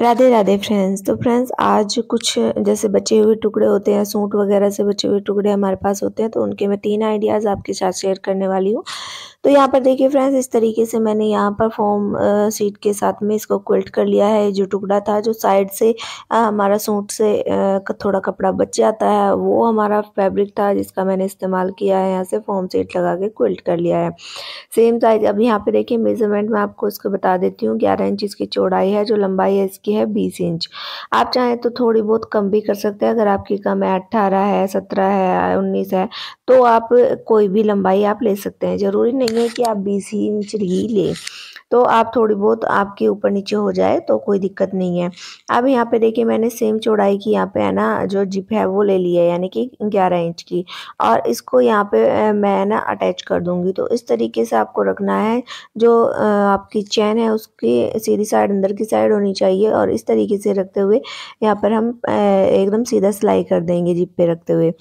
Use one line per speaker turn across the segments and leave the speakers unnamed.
Radhe Radhe friends. तो friends आज कुछ जैसे बचे हुए टुकड़े होते हैं, सूट वगैरह से बचे हुए टुकड़े हमारे पास होते हैं, तो उनके मैं 3 आइडियाज़ आपके साथ शेयर करने वाली हूँ। तो यहाँ पर देखिए फ्रेंड्स, इस तरीके से मैंने यहाँ पर फोम शीट के साथ में इसको क्विल्ट कर लिया है। जो टुकड़ा था जो साइड से हमारा सूट से थोड़ा कपड़ा बच जाता है, वो हमारा फैब्रिक था जिसका मैंने इस्तेमाल किया है। यहाँ से फोम शीट लगा के क्विल्ट कर लिया है। सेम साइज अब यहाँ पे देखिए मेजरमेंट में आपको इसको बता देती हूँ। 11 इंच इसकी चौड़ाई है, जो लंबाई है इसकी है 20 इंच। आप चाहें तो थोड़ी बहुत कम भी कर सकते हैं। अगर आपकी कम है 18 है, 17 है, 19 है, तो आप कोई भी लंबाई आप ले सकते हैं। ज़रूरी नहीं है कि आप 20 ही इंच ही लें। तो आप थोड़ी बहुत आपके ऊपर नीचे हो जाए तो कोई दिक्कत नहीं है। अब यहाँ पे देखिए मैंने सेम चौड़ाई की यहाँ पे है ना जो जिप है वो ले ली है, यानी कि 11 इंच की, और इसको यहाँ पे मैं ना अटैच कर दूंगी। तो इस तरीके से आपको रखना है। जो आपकी चैन है उसकी सीधी साइड अंदर की साइड होनी चाहिए, और इस तरीके से रखते हुए यहाँ पर हम एकदम सीधा सिलाई कर देंगे जिप पे रखते हुए।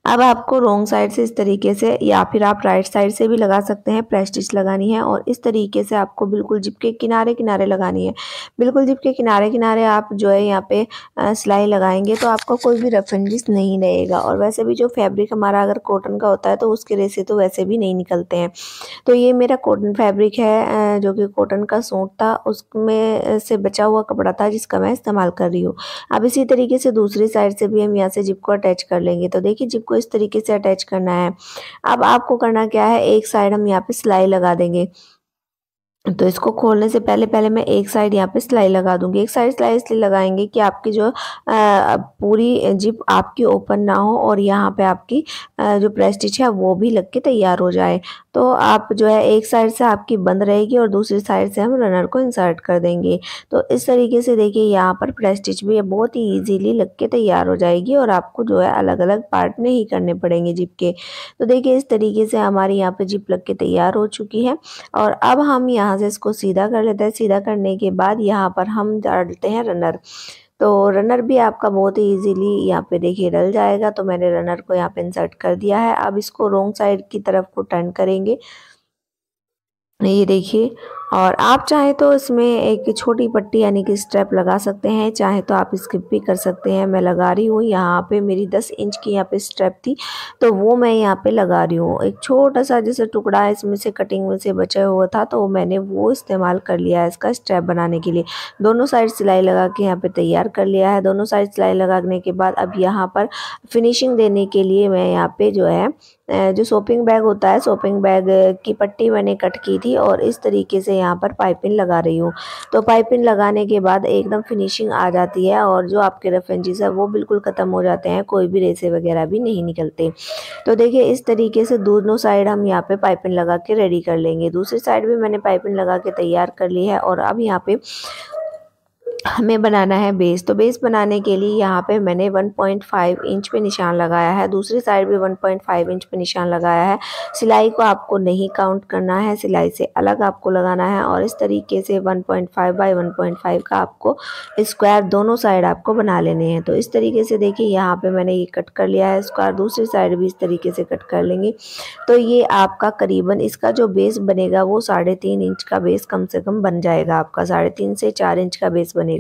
अब आपको रॉन्ग साइड से इस तरीके से, या फिर आप राइट साइड से भी लगा सकते हैं, प्रेस स्टिच लगानी है, और इस तरीके से आपको बिल्कुल जिप के किनारे किनारे लगानी है। बिल्कुल जिप के किनारे किनारे आप जो है यहाँ पे सिलाई लगाएंगे तो आपको कोई भी रफेंडिस नहीं रहेगा। और वैसे भी जो फैब्रिक हमारा अगर कॉटन का होता है तो उसके रेसे तो वैसे भी नहीं निकलते हैं। तो ये मेरा कॉटन फैब्रिक है, जो कि कॉटन का सूट था, उसमें से बचा हुआ कपड़ा था जिसका मैं इस्तेमाल कर रही हूँ। अब इसी तरीके से दूसरी साइड से भी हम यहाँ से जिप को अटैच कर लेंगे। तो देखिए जिप को इस तरीके से अटैच करना है। अब आपको करना क्या है, एक साइड हम यहाँ पे सिलाई लगा देंगे। तो इसको खोलने से पहले पहले मैं एक साइड यहाँ पे सिलाई लगा दूंगी। एक साइड सिलाई इसलिए लगाएंगे कि आपकी जो पूरी जिप आपकी ओपन ना हो, और यहाँ पे आपकी जो प्रेस स्टिच है वो भी लग के तैयार हो जाए। तो आप जो है एक साइड से आपकी बंद रहेगी और दूसरी साइड से हम रनर को इंसर्ट कर देंगे। तो इस तरीके से देखिए यहाँ पर प्रेस स्टिच भी बहुत ही ईजीली लग के तैयार हो जाएगी, और आपको जो है अलग अलग पार्ट नहीं करने पड़ेंगे जिप के। तो देखिए इस तरीके से हमारी यहाँ पे जिप लग के तैयार हो चुकी है। और अब हम यहाँ से इसको सीधा कर लेते हैं। सीधा करने के बाद यहाँ पर हम डालते हैं रनर। तो रनर भी आपका बहुत ही इजीली यहाँ पे देखिए डल जाएगा। तो मैंने रनर को यहाँ पे इंसर्ट कर दिया है। अब इसको रॉन्ग साइड की तरफ को टर्न करेंगे, ये देखिए। और आप चाहे तो इसमें एक छोटी पट्टी यानी कि स्ट्रैप लगा सकते हैं, चाहे तो आप स्किप भी कर सकते हैं। मैं लगा रही हूँ यहाँ पे, मेरी 10 इंच की यहाँ पे स्ट्रैप थी तो वो मैं यहाँ पे लगा रही हूँ। एक छोटा सा जैसे टुकड़ा है इसमें से कटिंग में से बचा हुआ था, तो मैंने वो इस्तेमाल कर लिया है इसका स्ट्रैप बनाने के लिए। दोनों साइड सिलाई लगा के यहाँ पे तैयार कर लिया है। दोनों साइड सिलाई लगाने के बाद अब यहाँ पर फिनिशिंग देने के लिए मैं यहाँ पे जो है जो शॉपिंग बैग होता है, शॉपिंग बैग की पट्टी मैंने कट की थी, और इस तरीके से यहाँ पर पाइपिंग लगा रही हूँ। तो पाइपिंग लगाने के बाद एकदम फिनिशिंग आ जाती है, और जो आपके रफ एंजेस है वो बिल्कुल ख़त्म हो जाते हैं, कोई भी रेसे वगैरह भी नहीं निकलते। तो देखिए इस तरीके से दोनों साइड हम यहाँ पे पाइपिंग लगा के रेडी कर लेंगे। दूसरी साइड भी मैंने पाइपिंग लगा के तैयार कर ली है। और अब यहाँ पे हमें बनाना है बेस। तो बेस बनाने के लिए यहाँ पे मैंने 1.5 इंच पे निशान लगाया है, दूसरी साइड भी 1.5 इंच पे निशान लगाया है। सिलाई को आपको नहीं काउंट करना है, सिलाई से अलग आपको लगाना है। और इस तरीके से 1.5 बाय 1.5 का आपको स्क्वायर दोनों साइड आपको बना लेने हैं। तो इस तरीके से देखिए यहाँ पे मैंने ये कट कर लिया है स्क्वायर, दूसरी साइड भी इस तरीके से कट कर लेंगे। तो ये आपका करीबन इसका जो बेस बनेगा वो 3.5 इंच का बेस कम से कम बन जाएगा। आपका 3.5 से 4 इंच का बेस बनेगा।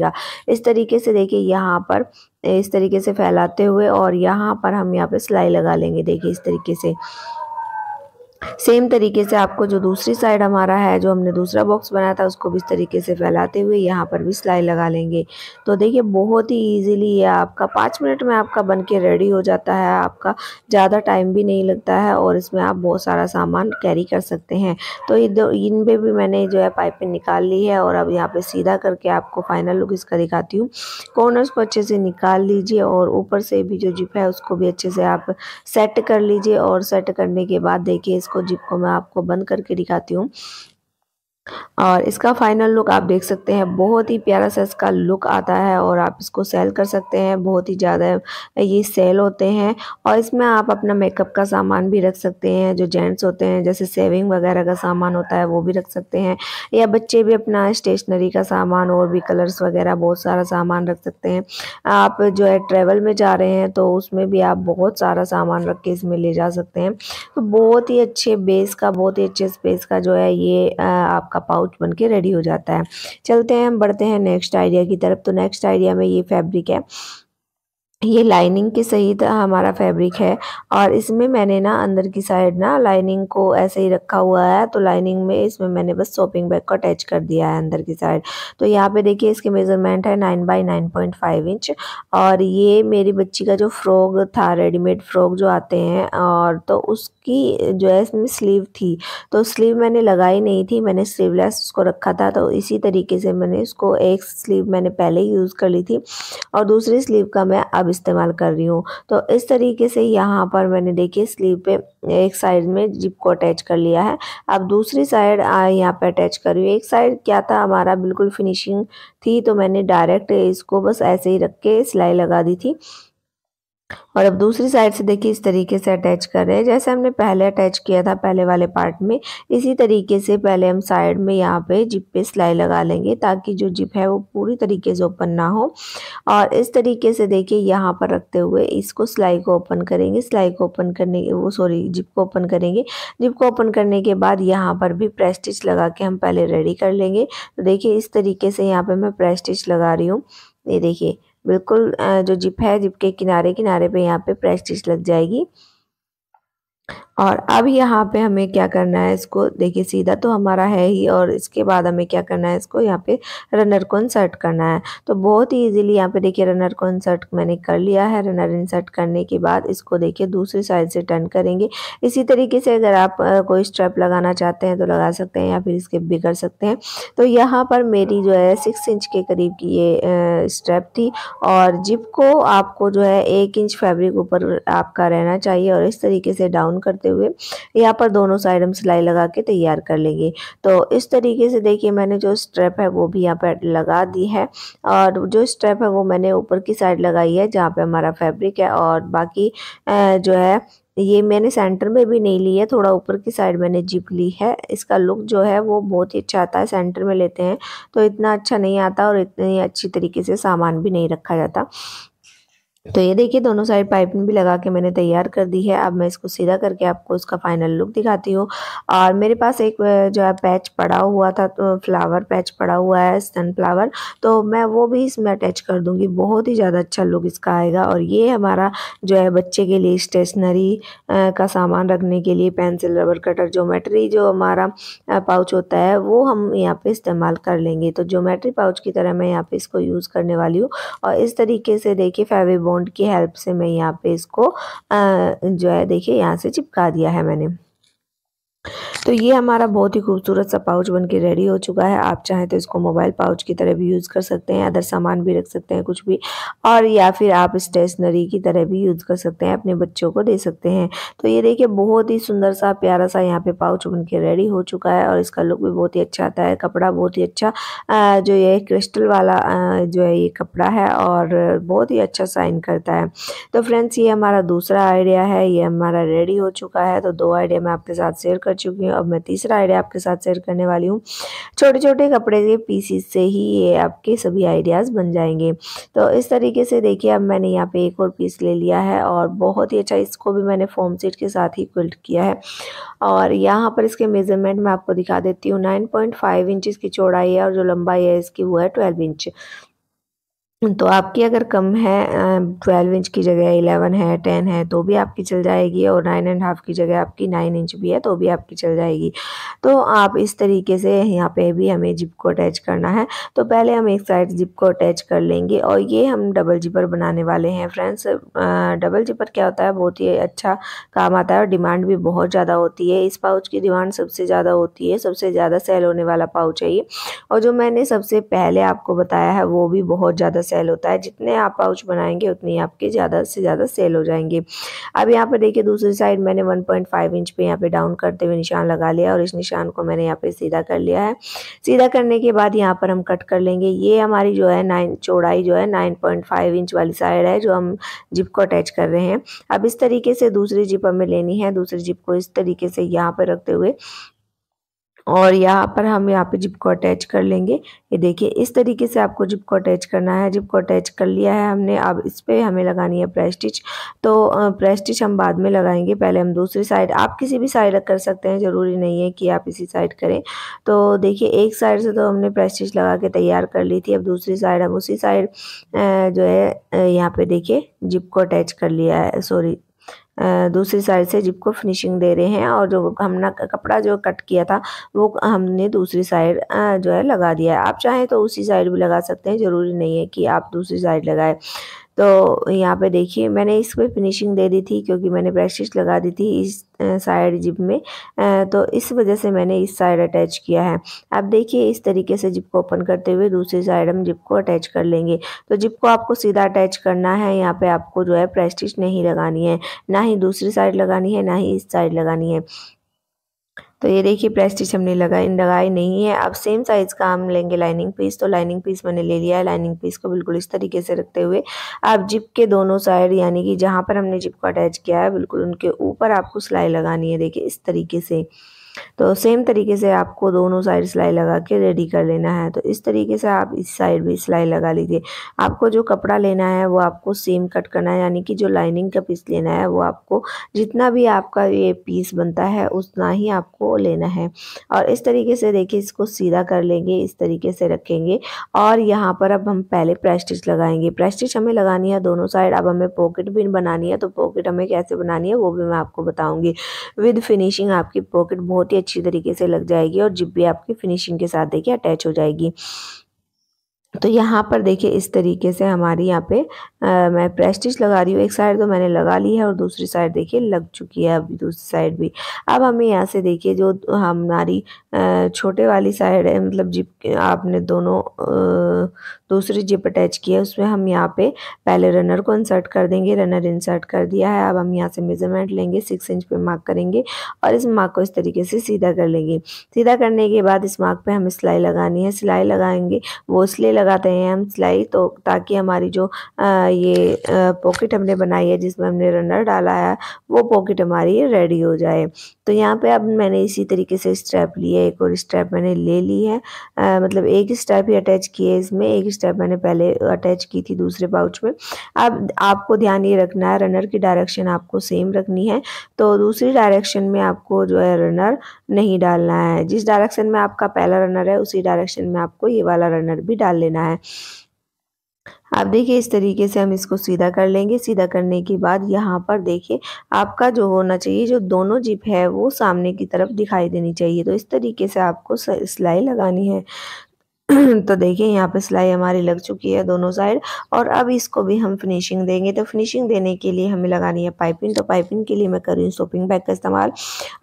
इस तरीके से देखिए यहाँ पर इस तरीके से फैलाते हुए, और यहाँ पर हम यहाँ पे सिलाई लगा लेंगे। देखिए इस तरीके से सेम तरीके से आपको जो दूसरी साइड हमारा है, जो हमने दूसरा बॉक्स बनाया था, उसको भी इस तरीके से फैलाते हुए यहाँ पर भी सिलाई लगा लेंगे। तो देखिए बहुत ही इजीली ये आपका 5 मिनट में आपका बन के रेडी हो जाता है। आपका ज़्यादा टाइम भी नहीं लगता है, और इसमें आप बहुत सारा सामान कैरी कर सकते हैं। तो इन पे भी मैंने जो है पाइपिंग निकाल ली है, और अब यहाँ पे सीधा करके आपको फाइनल लुक इसका दिखाती हूँ। कॉर्नर्स को अच्छे से निकाल लीजिए, और ऊपर से भी जो जिप है उसको भी अच्छे से आप सेट कर लीजिए। और सेट करने के बाद देखिए इसको जिप को मैं आपको बंद करके दिखाती हूँ, और इसका फाइनल लुक आप देख सकते हैं। बहुत ही प्यारा सा इसका लुक आता है, और आप इसको सेल कर सकते हैं। बहुत ही ज़्यादा ये सेल होते हैं, और इसमें आप अपना मेकअप का सामान भी रख सकते हैं। जो जेंट्स होते हैं जैसे सेविंग वगैरह का सामान होता है वो भी रख सकते हैं, या बच्चे भी अपना स्टेशनरी का सामान और भी कलर्स वगैरह बहुत सारा सामान रख सकते हैं। आप जो है ट्रैवल में जा रहे हैं तो उसमें भी आप बहुत सारा सामान रख के इसमें ले जा सकते हैं। तो बहुत ही अच्छे बेस का, बहुत ही अच्छे स्पेस का जो है ये आपका आपका पाउच बन के रेडी हो जाता है। चलते हैं, हम बढ़ते हैं नेक्स्ट आइडिया की तरफ। तो नेक्स्ट आइडिया में ये फैब्रिक है, ये लाइनिंग के सहित हमारा फैब्रिक है और इसमें मैंने ना अंदर की साइड ना लाइनिंग को ऐसे ही रखा हुआ है। तो लाइनिंग में इसमें मैंने बस शॉपिंग बैग को अटैच कर दिया है अंदर की साइड। तो यहाँ पे देखिए इसके मेजरमेंट है 9 बाई 9.5 इंच। और ये मेरी बच्ची का जो फ्रॉक था, रेडीमेड फ्रॉक जो आते हैं, और तो उसकी जो है इसमें स्लीव थी, तो स्लीव मैंने लगाई नहीं थी, मैंने स्लीवलेस उसको रखा था। तो इसी तरीके से मैंने इसको एक स्लीव मैंने पहले ही यूज़ कर ली थी और दूसरी स्लीव का मैं अब इस्तेमाल कर रही हूँ। तो इस तरीके से यहाँ पर मैंने देखिए स्लीव पे एक साइड में जिप को अटैच कर लिया है। अब दूसरी साइड यहाँ पे अटैच कर रही हूँ। एक साइड क्या था हमारा बिल्कुल फिनिशिंग थी, तो मैंने डायरेक्ट इसको बस ऐसे ही रख के सिलाई लगा दी थी। और अब दूसरी साइड से देखिए इस तरीके से अटैच कर रहे हैं, जैसे हमने पहले अटैच किया था पहले वाले पार्ट में। इसी तरीके से पहले हम साइड में यहाँ पे जिप पे सिलाई लगा लेंगे ताकि जो जिप है वो पूरी तरीके से ओपन ना हो। और इस तरीके से देखिए यहाँ पर रखते हुए इसको सिलाई को ओपन करेंगे। सिलाई को ओपन करने के जिप को ओपन करेंगे। जिप को ओपन करने के बाद यहाँ पर भी प्रेस स्टिच लगा के हम पहले रेडी कर लेंगे। तो देखिए इस तरीके से यहाँ पे मैं प्रेस स्टिच लगा रही हूँ। ये देखिए बिल्कुल जो जिप है, जिप के किनारे किनारे पे यहाँ पे प्रेस स्टिच लग जाएगी। और अब यहाँ पे हमें क्या करना है, इसको देखिए सीधा तो हमारा है ही, और इसके बाद हमें क्या करना है, इसको यहाँ पे रनर को इंसर्ट करना है। तो बहुत ही इजीली यहाँ पे देखिए रनर को इंसर्ट मैंने कर लिया है। रनर इंसर्ट करने के बाद इसको देखिए दूसरी साइड से टर्न करेंगे। इसी तरीके से अगर आप कोई स्ट्रैप लगाना चाहते हैं तो लगा सकते हैं या फिर स्किप भी कर सकते हैं। तो यहाँ पर मेरी जो है 6 इंच के करीब की ये स्ट्रैप थी और जिप को आपको जो है 1 इंच फैब्रिक ऊपर आपका रहना चाहिए और इस तरीके से डाउन करते हुए यहाँ पर दोनों साइड हम सिलाई लगा के तैयार कर लेंगे। तो इस तरीके से देखिए मैंने जो स्ट्रैप है वो भी यहाँ पर लगा दी है और जो स्ट्रैप है वो मैंने ऊपर की साइड लगाई है जहाँ पे हमारा फैब्रिक है, और बाकी जो है ये मैंने सेंटर में भी नहीं ली है, थोड़ा ऊपर की साइड मैंने जिप ली है। इसका लुक जो है वो बहुत ही अच्छा आता है, सेंटर में लेते हैं तो इतना अच्छा नहीं आता और इतनी अच्छी तरीके से सामान भी नहीं रखा जाता। तो ये देखिए दोनों साइड पाइपिंग भी लगा के मैंने तैयार कर दी है। अब मैं इसको सीधा करके आपको इसका फाइनल लुक दिखाती हूँ। और मेरे पास एक जो है पैच पड़ा हुआ था, तो फ्लावर पैच पड़ा हुआ है सनफ्लावर, तो मैं वो भी इसमें अटैच कर दूँगी। बहुत ही ज़्यादा अच्छा लुक इसका आएगा। और ये हमारा जो है बच्चे के लिए स्टेशनरी का सामान रखने के लिए पेंसिल, रबर कटर, ज्योमेट्री जो हमारा पाउच होता है वो हम यहाँ पे इस्तेमाल कर लेंगे। तो ज्योमेट्री पाउच की तरह मैं यहाँ पे इसको यूज़ करने वाली हूँ। और इस तरीके से देखिए फेविबॉन्ड की हेल्प से मैं यहाँ पे इसको जो है देखिए यहाँ से चिपका दिया है मैंने। तो ये हमारा बहुत ही खूबसूरत सा पाउच बन के रेडी हो चुका है। आप चाहें तो इसको मोबाइल पाउच की तरह भी यूज़ कर सकते हैं, अदर सामान भी रख सकते हैं कुछ भी, और या फिर आप स्टेशनरी की तरह भी यूज़ कर सकते हैं, अपने बच्चों को दे सकते हैं। तो ये देखिए बहुत ही सुंदर सा प्यारा सा यहाँ पे पाउच बन के रेडी हो चुका है और इसका लुक भी बहुत ही अच्छा आता है। कपड़ा बहुत ही अच्छा जो ये क्रिस्टल वाला जो है ये कपड़ा है और बहुत ही अच्छा शाइन करता है। तो फ्रेंड्स ये हमारा दूसरा आइडिया है, ये हमारा रेडी हो चुका है। तो 2 आइडिया मैं आपके साथ शेयर कर चुकी हूँ। अब मैं तीसरा आइडिया आपके साथ शेयर करने वाली हूँ। छोटे छोटे कपड़े के पीसीस से ही ये आपके सभी आइडियाज़ बन जाएंगे। तो इस तरीके से देखिए अब मैंने यहाँ पे एक और पीस ले लिया है और बहुत ही अच्छा, इसको भी मैंने फोम सीट के साथ ही क्विल्ट किया है। और यहाँ पर इसके मेजरमेंट मैं आपको दिखा देती हूँ। 9.5 इंच इसकी चौड़ाई है और जो लंबाई है इसकी वो है 12 इंच। तो आपकी अगर कम है 12 इंच की जगह 11 है, 10 है तो भी आपकी चल जाएगी, और 9.5 की जगह आपकी 9 इंच भी है तो भी आपकी चल जाएगी। तो आप इस तरीके से यहाँ पे भी हमें जिप को अटैच करना है। तो पहले हम एक साइड जिप को अटैच कर लेंगे और ये हम डबल जिपर बनाने वाले हैं फ्रेंड्स। डबल जिपर क्या होता है, बहुत ही अच्छा काम आता है और डिमांड भी बहुत ज़्यादा होती है। इस पाउच की डिमांड सबसे ज़्यादा होती है, सबसे ज़्यादा सेल होने वाला पाउच है ये। और जो मैंने सबसे पहले आपको बताया है वो भी बहुत ज़्यादा सेल होता है। जितने आप पाउच बनाएंगे उतनी आपके ज़्यादा से ज़्यादा सेल हो जाएंगे। अब यहाँ पर देखिए दूसरी साइड मैंने 1.5 इंच पे यहाँ पे डाउन करते हुए निशान लगा लिया और इस निशान को मैंने यहाँ पे सीधा कर लिया है। सीधा करने के बाद यहाँ पर हम कट कर लेंगे। ये हमारी जो है 9 चौड़ाई जो है 9.5 इंच वाली साइड है जो हम जिप को अटैच कर रहे हैं। अब इस तरीके से दूसरी जिप हमें लेनी है। दूसरी जिप को इस तरीके से यहाँ पर रखते हुए और यहाँ पर हम यहाँ पे जिप को अटैच कर लेंगे। ये देखिए इस तरीके से आपको जिप को अटैच करना है। जिप को अटैच कर लिया है हमने, अब इस पे हमें लगानी है प्रेस स्टिच। तो प्रेस स्टिच हम बाद में लगाएंगे, पहले हम दूसरी साइड, आप किसी भी साइड कर सकते हैं, ज़रूरी नहीं है कि आप इसी साइड करें। तो देखिए एक साइड से तो हमने प्रेस स्टिच लगा के तैयार कर ली थी, अब दूसरी साइड हम उसी साइड जो है यहाँ पे देखिए जिप को अटैच कर लिया है, सॉरी दूसरी साइड से जिप को फिनिशिंग दे रहे हैं। और जो हमने कपड़ा जो कट किया था वो हमने दूसरी साइड जो है लगा दिया है। आप चाहें तो उसी साइड भी लगा सकते हैं, ज़रूरी नहीं है कि आप दूसरी साइड लगाएं। तो यहाँ पे देखिए मैंने इस पे फिनिशिंग दे दी थी क्योंकि मैंने प्रेस स्टिच लगा दी थी इस साइड जिप में, तो इस वजह से मैंने इस साइड अटैच किया है। अब देखिए इस तरीके से जिप को ओपन करते हुए दूसरी साइड हम जिप को अटैच कर लेंगे। तो जिप को आपको सीधा अटैच करना है, यहाँ पे आपको जो है प्रेस स्टिच नहीं लगानी है, ना ही दूसरी साइड लगानी है, ना ही इस साइड लगानी है। तो ये देखिए प्रेस स्टिच हमने लगाई नहीं है। अब सेम साइज़ का हम लेंगे लाइनिंग पीस। तो लाइनिंग पीस मैंने ले लिया है। लाइनिंग पीस को बिल्कुल इस तरीके से रखते हुए आप जिप के दोनों साइड, यानी कि जहाँ पर हमने जिप को अटैच किया है बिल्कुल उनके ऊपर आपको सिलाई लगानी है। देखिए इस तरीके से। तो सेम तरीके से आपको दोनों साइड सिलाई लगा के रेडी कर लेना है। तो इस तरीके से आप इस साइड भी सिलाई लगा लीजिए। आपको जो कपड़ा लेना है वो आपको सेम कट करना है, यानी कि जो लाइनिंग का पीस लेना है वो आपको जितना भी आपका ये पीस बनता है उतना ही आपको लेना है। और इस तरीके से देखिए इसको सीधा कर लेंगे, इस तरीके से रखेंगे। और यहाँ पर अब हम पहले प्रेस स्टिच लगाएंगे। प्रेस स्टिच हमें लगानी है दोनों साइड। अब हमें पॉकेट भी बनानी है, तो पॉकेट हमें कैसे बनानी है वो भी मैं आपको बताऊंगी। विद फिनिशिंग आपकी पॉकेट बहुत ही अच्छी तरीके से लग जाएगी और जिप भी आपकी फिनिशिंग के साथ देखिए अटैच हो जाएगी। तो यहाँ पर देखिए इस तरीके से हमारी यहाँ पे मैं प्रेस स्टिच लगा रही हूँ। एक साइड तो मैंने लगा ली है और दूसरी साइड देखिए लग चुकी है अभी दूसरी साइड भी। अब हमें यहाँ से देखिए जो हमारी छोटे वाली साइड है, मतलब जिप आपने दोनों दूसरी जिप अटैच की है उसमें हम यहाँ पे पहले रनर को इंसर्ट कर देंगे। रनर इंसर्ट कर दिया है। अब हम यहाँ से मेजरमेंट लेंगे, 6 इंच पे मार्क करेंगे और इस मार्क को इस तरीके से सीधा कर लेंगे। सीधा करने के बाद इस मार्क पे हमें सिलाई लगानी है। सिलाई लगाएंगे, वो इसलिए लगाते हैं हम सिलाई, तो ताकि हमारी जो ये पॉकेट हमने बनाई है जिसमें हमने रनर डाला है वो पॉकेट हमारी रेडी हो जाए। तो यहाँ पे अब मैंने इसी तरीके से स्ट्रैप ली है, एक और स्ट्रैप मैंने ले ली है। मतलब एक स्ट्रैप ही अटैच की है इसमें, एक स्ट्रैप मैंने पहले अटैच की थी दूसरे पाउच में। अब आपको ध्यान ये रखना है रनर की डायरेक्शन आपको सेम रखनी है। तो दूसरी डायरेक्शन में आपको जो है रनर नहीं डालना है। जिस डायरेक्शन में आपका पहला रनर है उसी डायरेक्शन में आपको ये वाला रनर भी डाल लेना है। आप देखिए इस तरीके से हम इसको सीधा कर लेंगे। सीधा करने के बाद यहाँ पर देखिए आपका जो होना चाहिए, जो दोनों जिप है वो सामने की तरफ दिखाई देनी चाहिए। तो इस तरीके से आपको सिलाई लगानी है। तो देखिए यहाँ पे सिलाई हमारी लग चुकी है दोनों साइड। और अब इसको भी हम फिनिशिंग देंगे। तो फिनिशिंग देने के लिए हमें लगानी है पाइपिंग। तो पाइपिंग के लिए मैं कर रही हूँ शॉपिंग बैग का इस्तेमाल।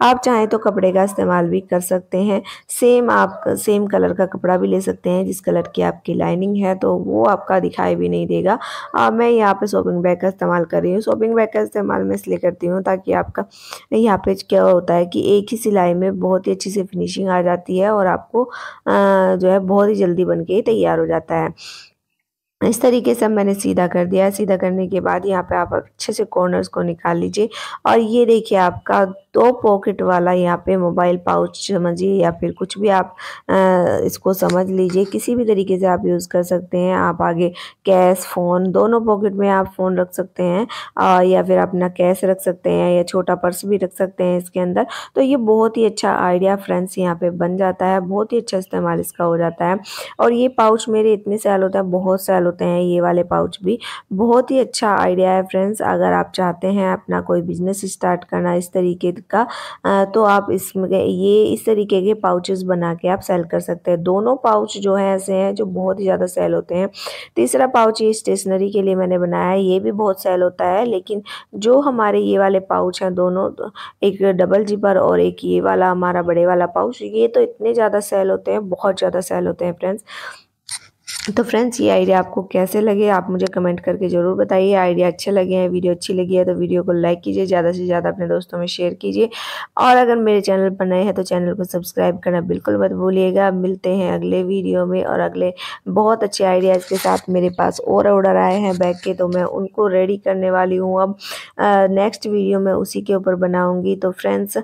आप चाहें तो कपड़े का इस्तेमाल भी कर सकते हैं। आप सेम कलर का कपड़ा भी ले सकते हैं, जिस कलर की आपकी लाइनिंग है तो वो आपका दिखाई भी नहीं देगा। मैं यहाँ पे शॉपिंग बैग का इस्तेमाल कर रही हूँ। शॉपिंग बैग का इस्तेमाल मैं इसलिए करती हूँ ताकि आपका यहाँ पे क्या होता है कि एक ही सिलाई में बहुत ही अच्छी से फिनिशिंग आ जाती है और आपको जो है बहुत ही जल्दी बन के तैयार हो जाता है। इस तरीके से मैंने सीधा कर दिया है। सीधा करने के बाद यहाँ पे आप अच्छे से कॉर्नर्स को निकाल लीजिए। और ये देखिए आपका 2 पॉकेट वाला यहाँ पे मोबाइल पाउच समझिए, या फिर कुछ भी आप इसको समझ लीजिए, किसी भी तरीके से आप यूज़ कर सकते हैं। आप आगे कैश, फ़ोन, दोनों पॉकेट में आप फ़ोन रख सकते हैं, या फिर अपना कैश रख सकते हैं, या छोटा पर्स भी रख सकते हैं इसके अंदर। तो ये बहुत ही अच्छा आइडिया फ्रेंड्स यहाँ पे बन जाता है, बहुत ही अच्छा इस्तेमाल इसका हो जाता है। और ये पाउच मेरे इतने सेल होता है, बहुत सेल होते हैं ये वाले पाउच भी। बहुत ही अच्छा आइडिया है फ्रेंड्स। अगर आप चाहते हैं अपना कोई बिजनेस स्टार्ट करना इस तरीके का, तो आप इसमें ये इस तरीके के पाउचेस बना के आप सेल कर सकते हैं। दोनों पाउच जो है ऐसे हैं जो बहुत ही ज़्यादा सेल होते हैं। तीसरा पाउच ये स्टेशनरी के लिए मैंने बनाया है, ये भी बहुत सेल होता है। लेकिन जो हमारे ये वाले पाउच हैं दोनों, एक डबल जिपर और एक ये वाला हमारा बड़े वाला पाउच, ये तो इतने ज़्यादा सेल होते हैं, बहुत ज़्यादा सेल होते हैं फ्रेंड्स। तो फ्रेंड्स ये आइडिया आपको कैसे लगे आप मुझे कमेंट करके ज़रूर बताइए। आइडिया अच्छे लगे हैं, वीडियो अच्छी लगी है तो वीडियो को लाइक कीजिए, ज़्यादा से ज़्यादा अपने दोस्तों में शेयर कीजिए और अगर मेरे चैनल पर नए हैं तो चैनल को सब्सक्राइब करना बिल्कुल मत भूलिएगा। मिलते हैं अगले वीडियो में और अगले बहुत अच्छे आइडियाज़ के साथ। मेरे पास और ऑर्डर आए हैं बैग के तो मैं उनको रेडी करने वाली हूँ अब। नेक्स्ट वीडियो में उसी के ऊपर बनाऊँगी। तो फ्रेंड्स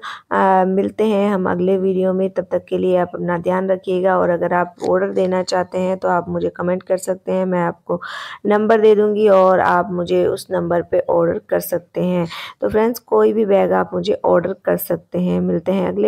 मिलते हैं हम अगले वीडियो में, तब तक के लिए आप अपना ध्यान रखिएगा और अगर आप ऑर्डर देना चाहते हैं तो आप मुझे कमेंट कर सकते हैं, मैं आपको नंबर दे दूंगी और आप मुझे उस नंबर पे ऑर्डर कर सकते हैं। तो फ्रेंड्स कोई भी बैग आप मुझे ऑर्डर कर सकते हैं। मिलते हैं अगले